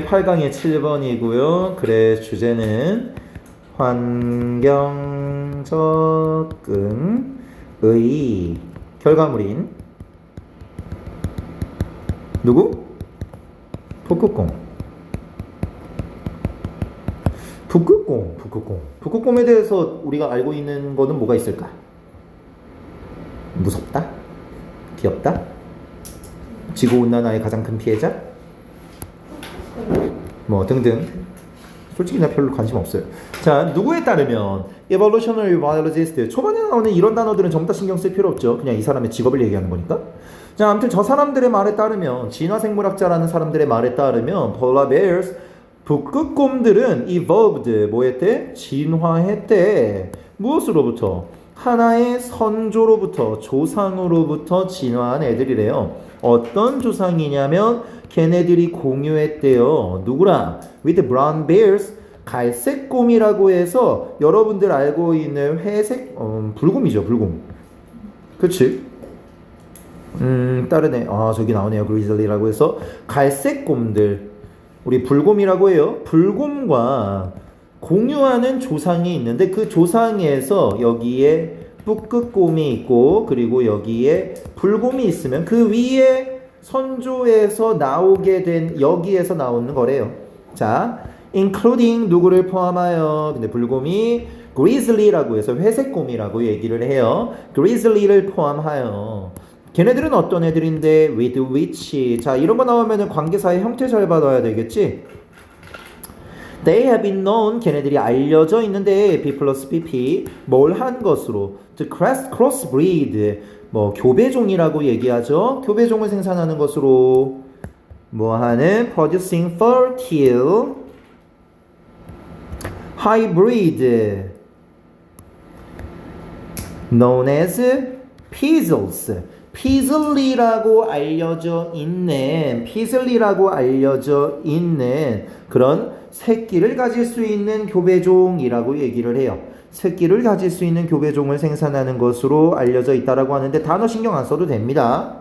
8강의 7번이고요. 그래 주제는 환경 접근의 결과물인 누구? 북극곰. 북극곰에 대해서 우리가 알고 있는 거는 뭐가 있을까? 무섭다? 귀엽다? 지구온난화의 가장 큰 피해자? 뭐 등등. 솔직히 나 별로 관심 없어요. 자, 누구에 따르면 evolutionary biologist, 초반에 나오는 이런 단어들은 전부 다 신경 쓸 필요 없죠. 그냥 이 사람의 직업을 얘기하는 거니까. 자, 아무튼 저 사람들의 말에 따르면, 진화생물학자라는 사람들의 말에 따르면 polar bears, 북극곰들은 evolved, 뭐 했대? 진화했대. 무엇으로부터? 하나의 선조로부터, 조상으로부터 진화한 애들이래요. 어떤 조상이냐면 걔네들이 공유했대요. 누구랑? With brown bears, 갈색곰이라고 해서 여러분들 알고 있는 회색, 불곰이죠, 불곰. 그치? 다르네. 저기 나오네요. 그리즐리라고 해서 갈색곰들. 우리 불곰이라고 해요. 불곰과 공유하는 조상이 있는데 그 조상에서 여기에 북극곰이 있고 그리고 여기에 불곰이 있으면 그 위에 선조에서 나오게 된 여기에서 나오는 거래요. 자, including 누구를 포함하여. 근데 불곰이 grizzly라고 해서 회색곰이라고 얘기를 해요. grizzly를 포함하여. 걔네들은 어떤 애들인데 with which. 자, 이런 거 나오면은 관계사의 형태 잘 받아야 되겠지? They have been known, 걔네들이 알려져 있는데 B 플러스 BP 뭘 한 것으로 to crossbreed, 뭐 교배종이라고 얘기하죠. 교배종을 생산하는 것으로 뭐 하는 producing fertile hybrid known as Peasles. 피즐리라고 알려져 있는 그런 새끼를 가질 수 있는 교배종이라고 얘기를 해요. 새끼를 가질 수 있는 교배종을 생산하는 것으로 알려져 있다라고 하는데 단어 신경 안 써도 됩니다.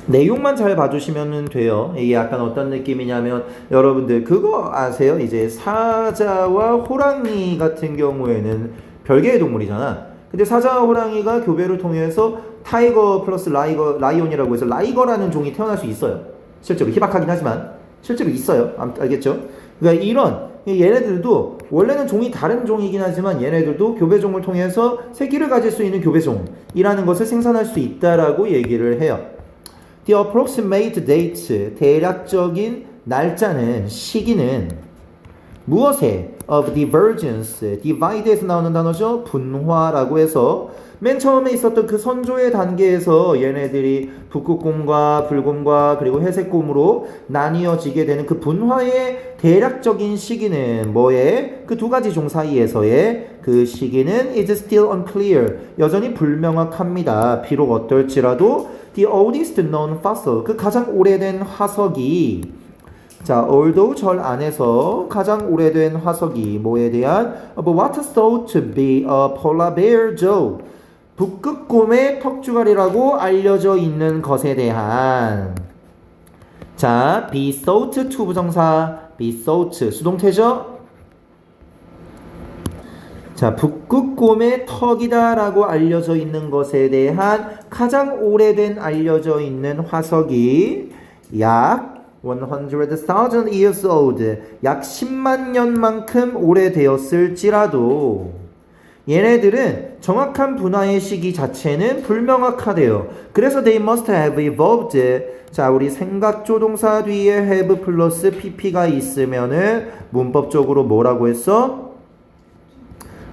내용만 잘 봐주시면 돼요. 이게 약간 어떤 느낌이냐면 여러분들 그거 아세요? 이제 사자와 호랑이 같은 경우에는 별개의 동물이잖아. 근데 사자와 호랑이가 교배를 통해서 타이거 플러스 라이온이라고 해서 라이거라는 종이 태어날 수 있어요. 실제로 희박하긴 하지만 실제로 있어요. 알겠죠? 그러니까 이런 얘네들도 원래는 종이 다른 종이긴 하지만 얘네들도 교배종을 통해서 새끼를 가질 수 있는 교배종이라는 것을 생산할 수 있다라고 얘기를 해요. The approximate date, 대략적인 날짜는, 시기는 무엇에? of divergence, divide에서 나오는 단어죠. 분화라고 해서 맨 처음에 있었던 그 선조의 단계에서 얘네들이 북극곰과 불곰과 그리고 회색곰으로 나뉘어지게 되는 그 분화의 대략적인 시기는 뭐에? 그 두 가지 종 사이에서의 그 시기는 is still unclear, 여전히 불명확합니다. 비록 어떨지라도 the oldest known fossil, 그 가장 오래된 화석이, 자, although 절 안에서 가장 오래된 화석이 뭐에 대한 what's thought to be a polar bear jaw, 북극곰의 턱주갈이라고 알려져 있는 것에 대한. 자, be thought to 부정사, be thought 수동태죠. 자, 북극곰의 턱이다 라고 알려져 있는 것에 대한 가장 오래된 알려져 있는 화석이 약 100,000 years old, 약 10만 년만큼 오래되었을지라도 얘네들은 정확한 분화의 시기 자체는 불명확하대요. 그래서 they must have evolved. 자, 우리 생각조동사 뒤에 have 플러스 pp가 있으면은 문법적으로 뭐라고 했어?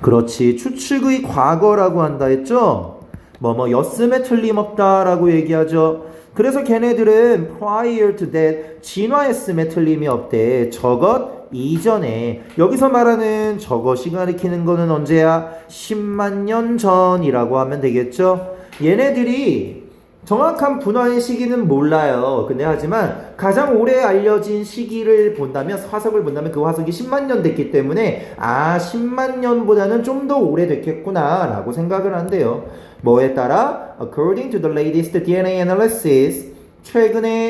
그렇지, 추측의 과거라고 한다 했죠? 였음에 틀림없다라고 얘기하죠. 그래서 걔네들은 prior to that, 진화했음에 틀림이 없대. 저것 이전에. 여기서 말하는 저것이 가리키는 거는 언제야? 10만 년 전이라고 하면 되겠죠. 얘네들이 정확한 분화의 시기는 몰라요. 근데 하지만 가장 오래 알려진 시기를 본다면, 화석을 본다면 그 화석이 10만 년 됐기 때문에 10만 년보다는 좀 더 오래됐겠구나 라고 생각을 한대요. 뭐에 따라? According to the latest DNA analysis,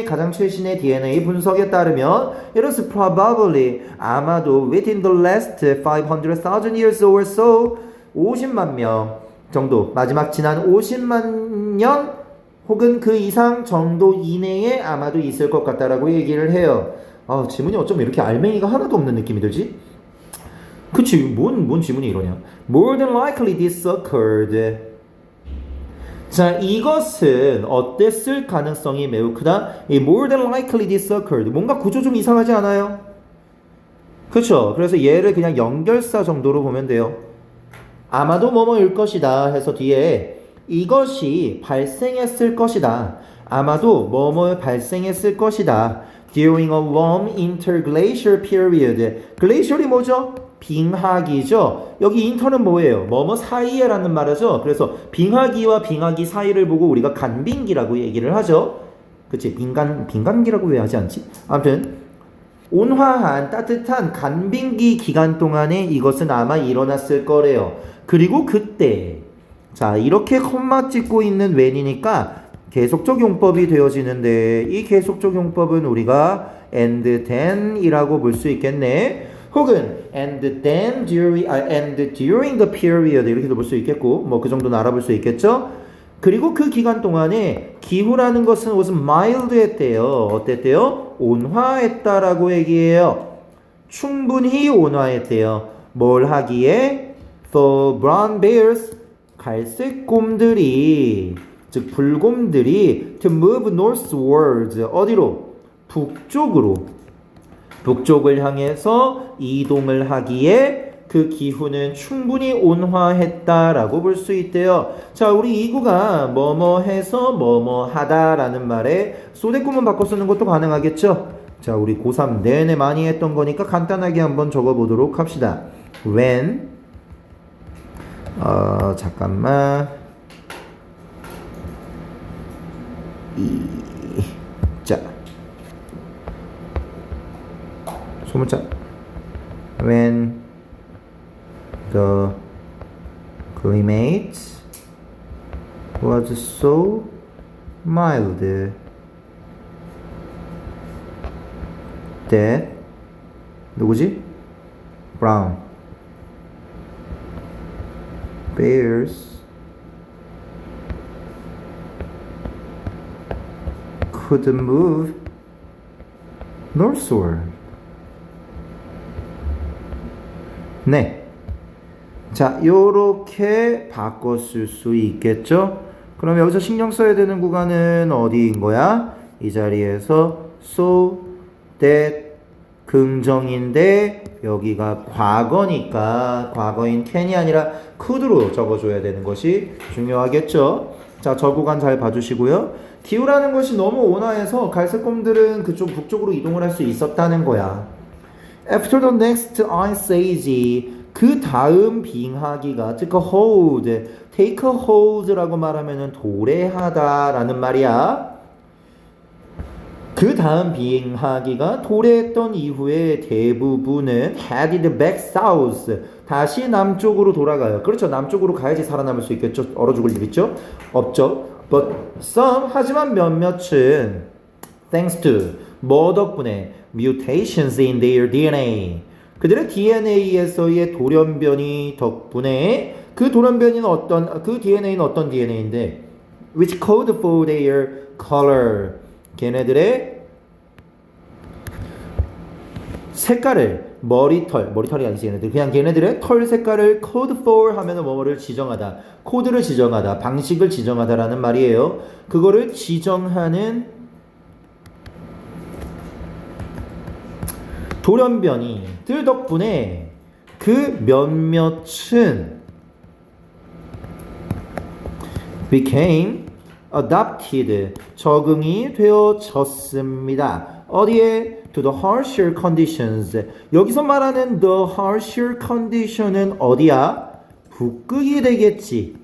가장 최신의 DNA 분석에 따르면 it is probably 아마도 within the last 500,000 years or so 50만 명 정도 마지막 지난 50만 년 혹은 그 이상 정도 이내에 아마도 있을 것 같다라고 얘기를 해요. 지문이 어쩜 이렇게 알맹이가 하나도 없는 느낌이 들지? 그치, 뭔 지문이 이러냐. More than likely this occurred. 자, 이것은 어땠을 가능성이 매우 크다. 이 more than likely this occurred. 뭔가 구조 좀 이상하지 않아요? 그쵸? 그래서 얘를 그냥 연결사 정도로 보면 돼요. 아마도 뭐뭐일 것이다 해서 뒤에 이것이 발생했을 것이다. 아마도 뭐뭐 발생했을 것이다. During a long interglacial period. 글레이셜이 뭐죠? 빙하기죠. 여기 인터는 뭐예요? 뭐뭐 사이에라는 말이죠. 그래서 빙하기와 빙하기 사이를 보고 우리가 간빙기라고 얘기를 하죠. 그치? 빙간기라고 왜 하지 않지? 아무튼 온화한 따뜻한 간빙기 기간 동안에 이것은 아마 일어났을 거래요. 그리고 그때 자 이렇게 콤마 찍고 있는 when이니까 계속적 용법이 되어지는데 이 계속적 용법은 우리가 and then 이라고 볼 수 있겠네. 혹은 and during the period 이렇게도 볼 수 있겠고 뭐 그 정도는 알아볼 수 있겠죠. 그리고 그 기간 동안에 기후라는 것은 was mild 했대요. 어땠대요? 온화했다라고 얘기해요. 충분히 온화했대요. 뭘 하기에? The brown bears 갈색 곰들이 즉 불곰들이 to move northwards 어디로? 북쪽을 향해서 이동을 하기에 그 기후는 충분히 온화했다라고 볼 수 있대요. 자, 우리 이구가 뭐뭐 해서 뭐뭐 하다라는 말에 소대꾸문 바꿔 쓰는 것도 가능하겠죠? 자, 우리 고3 내내 많이 했던 거니까 간단하게 한번 적어보도록 합시다. when 잠깐만 자 소문자 when the climate was so mild that 누구지? brown bears could move northward. 네. 자, 요렇게 바꿨을 수 있겠죠? 그럼 여기서 신경 써야 되는 구간은 어디인 거야? 이 자리에서 so that 긍정인데 여기가 과거니까 과거인 can이 아니라 could로 적어줘야 되는 것이 중요하겠죠? 자, 저 구간 잘 봐주시고요. 기후라는 것이 너무 온화해서 갈색곰들은 그쪽 북쪽으로 이동을 할 수 있었다는 거야. After the next ice age 그 다음 빙하기가 take a hold, take a hold라고 말하면은 도래하다라는 말이야. 그 다음 빙하기가 도래했던 이후에 대부분은 headed back south 다시 남쪽으로 돌아가요. 그렇죠. 남쪽으로 가야지 살아남을 수 있겠죠. 얼어 죽을 일 있죠? 없죠. But some 하지만 몇몇은 thanks to 뭐 덕분에 mutations in their DNA 그들의 DNA에서의 돌연변이 덕분에 그 돌연변이는 그 DNA는 어떤 DNA인데 which code for their color 걔네들의 색깔을 머리털이 아니지 얘네들 그냥 걔네들의 털 색깔을 code for 하면은 뭐를 지정하다 코드를 지정하다 방식을 지정하다라는 말이에요. 그거를 지정하는 돌연변이들 덕분에 그 몇몇은 became adapted 적응이 되어졌습니다. 어디에? To the harsher conditions. 여기서 말하는 the harsher condition은 어디야? 북극이 되겠지.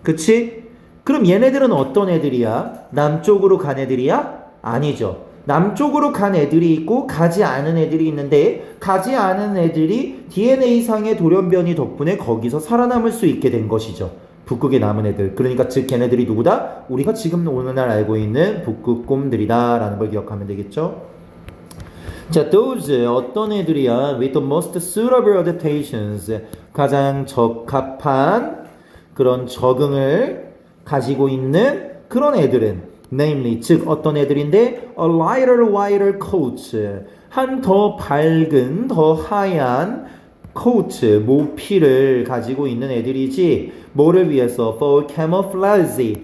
그치? 그럼 얘네들은 어떤 애들이야? 남쪽으로 간 애들이야? 아니죠. 남쪽으로 간 애들이 있고 가지 않은 애들이 있는데 가지 않은 애들이 DNA상의 돌연변이 덕분에 거기서 살아남을 수 있게 된 것이죠. 북극에 남은 애들. 그러니까 즉 걔네들이 누구다? 우리가 지금 오늘날 알고 있는 북극곰들이다 라는 걸 기억하면 되겠죠. 자, those 어떤 애들이야? With the most suitable adaptations 가장 적합한 그런 적응을 가지고 있는 그런 애들은 namely 즉 어떤 애들인데 a lighter coat 한 더 밝은 더 하얀 coat 모피를 가지고 있는 애들이지 뭐를 위해서 for camouflage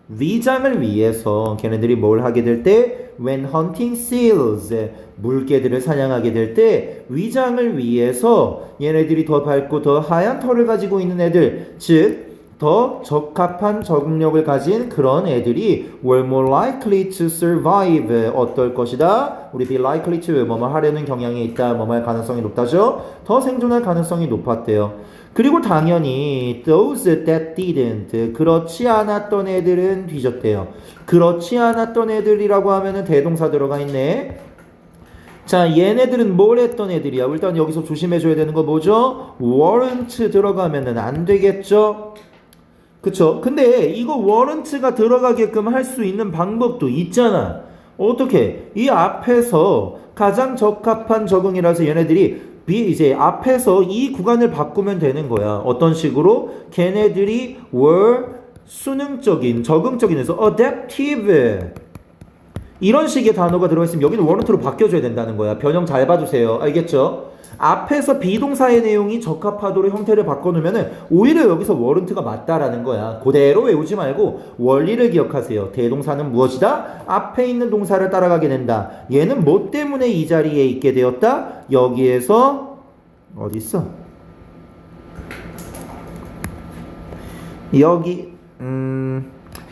위장을 위해서 걔네들이 뭘 하게 될 때 when hunting seals 물개들을 사냥하게 될 때 위장을 위해서 얘네들이 더 밝고 더 하얀 털을 가지고 있는 애들 즉 더 적합한 적응력을 가진 그런 애들이 were more likely to survive 어떨 것이다 우리 be likely to 뭐뭐 하려는 경향이 있다 뭐뭐 할 가능성이 높다죠 더 생존할 가능성이 높았대요 그리고 당연히 those that didn't 그렇지 않았던 애들은 뒤졌대요 그렇지 않았던 애들이라고 하면은 대동사 들어가 있네 자 얘네들은 뭘 했던 애들이야 일단 여기서 조심해줘야 되는 거 뭐죠 weren't 들어가면은 안 되겠죠 그쵸 근데 이거 weren't가 들어가게끔 할 수 있는 방법도 있잖아 어떻게 이 앞에서 가장 적합한 적응이라서 얘네들이 이제 앞에서 이 구간을 바꾸면 되는 거야 어떤 식으로 걔네들이 were 수능적인 적응적인 해서 adaptive 이런 식의 단어가 들어가 있으면 여기는 weren't로 바뀌어줘야 된다는 거야 변형 잘 봐주세요 알겠죠 앞에서 비동사의 내용이 적합하도록 형태를 바꿔놓으면 오히려 여기서 weren't가 맞다라는 거야. 그대로 외우지 말고 원리를 기억하세요. 대동사는 무엇이다? 앞에 있는 동사를 따라가게 된다. 얘는 뭐 때문에 이 자리에 있게 되었다? 여기에서 어디 있어? 여기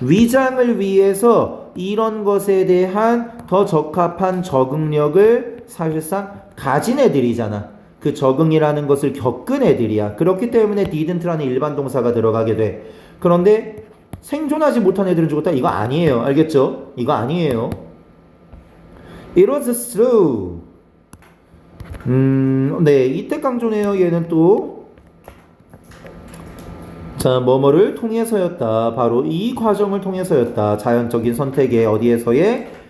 위장을 위해서 이런 것에 대한 더 적합한 적응력을 사실상 가진 애들이잖아. 그 적응이라는 것을 겪은 애들이야. 그렇기 때문에 didn't라는 일반 동사가 들어가게 돼. 그런데 생존하지 못한 애들은 죽었다? 이거 아니에요. 알겠죠? 이거 아니에요. It was through. 네, 이때 강조네요. 얘는 또. 자, 뭐뭐를 통해서였다. 바로 이 과정을 통해서였다. 자연적인 선택의 어디에서의?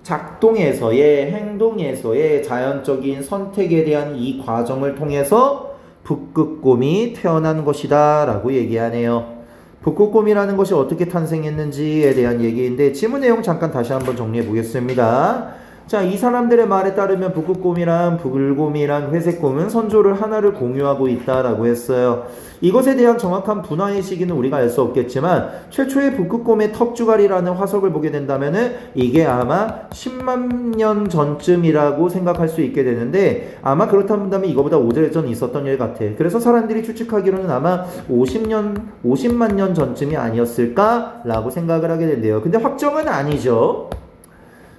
작동에서의 행동에서의 자연적인 선택에 대한 이 과정을 통해서 북극곰이 태어난 것이다 라고 얘기하네요. 북극곰이라는 것이 어떻게 탄생했는지에 대한 얘기인데 지문 내용 잠깐 다시 한번 정리해 보겠습니다. 자, 이 사람들의 말에 따르면 북극곰이랑 북을곰이랑 회색곰은 선조를 하나를 공유하고 있다라고 했어요. 이것에 대한 정확한 분화의 시기는 우리가 알 수 없겠지만 최초의 북극곰의 턱주가리라는 화석을 보게 된다면은 이게 아마 10만 년 전쯤이라고 생각할 수 있게 되는데 아마 그렇다면 이거보다 오래전 있었던 일 같아. 그래서 사람들이 추측하기로는 아마 50만 년 전쯤이 아니었을까라고 생각을 하게 된대요. 근데 확정은 아니죠.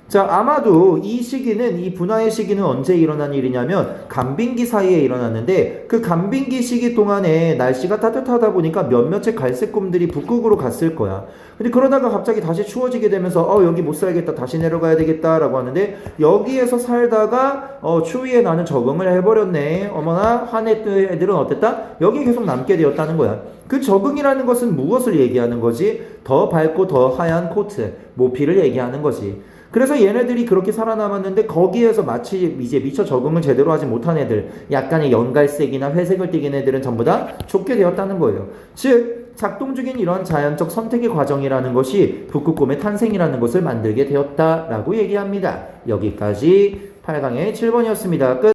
자, 아마도 이 시기는, 이 분화의 시기는 언제 일어난 일이냐면 간빙기 사이에 일어났는데 그 간빙기 시기 동안에 날씨가 따뜻하다 보니까 몇몇의 갈색곰들이 북극으로 갔을 거야. 근데 그러다가 갑자기 다시 추워지게 되면서 여기 못 살겠다 다시 내려가야 되겠다 라고 하는데 여기에서 살다가 추위에 나는 적응을 해버렸네. 어머나 화냈던 애들은 어땠다? 여기 계속 남게 되었다는 거야. 그 적응이라는 것은 무엇을 얘기하는 거지? 더 밝고 더 하얀 코트, 모피를 얘기하는 거지. 그래서 얘네들이 그렇게 살아남았는데 거기에서 마치 이제 미처 적응을 제대로 하지 못한 애들, 약간의 연갈색이나 회색을 띠긴 애들은 전부 다 죽게 되었다는 거예요. 즉 작동 중인 이런 자연적 선택의 과정이라는 것이 북극곰의 탄생이라는 것을 만들게 되었다라고 얘기합니다. 여기까지 8강의 7번이었습니다. 끝.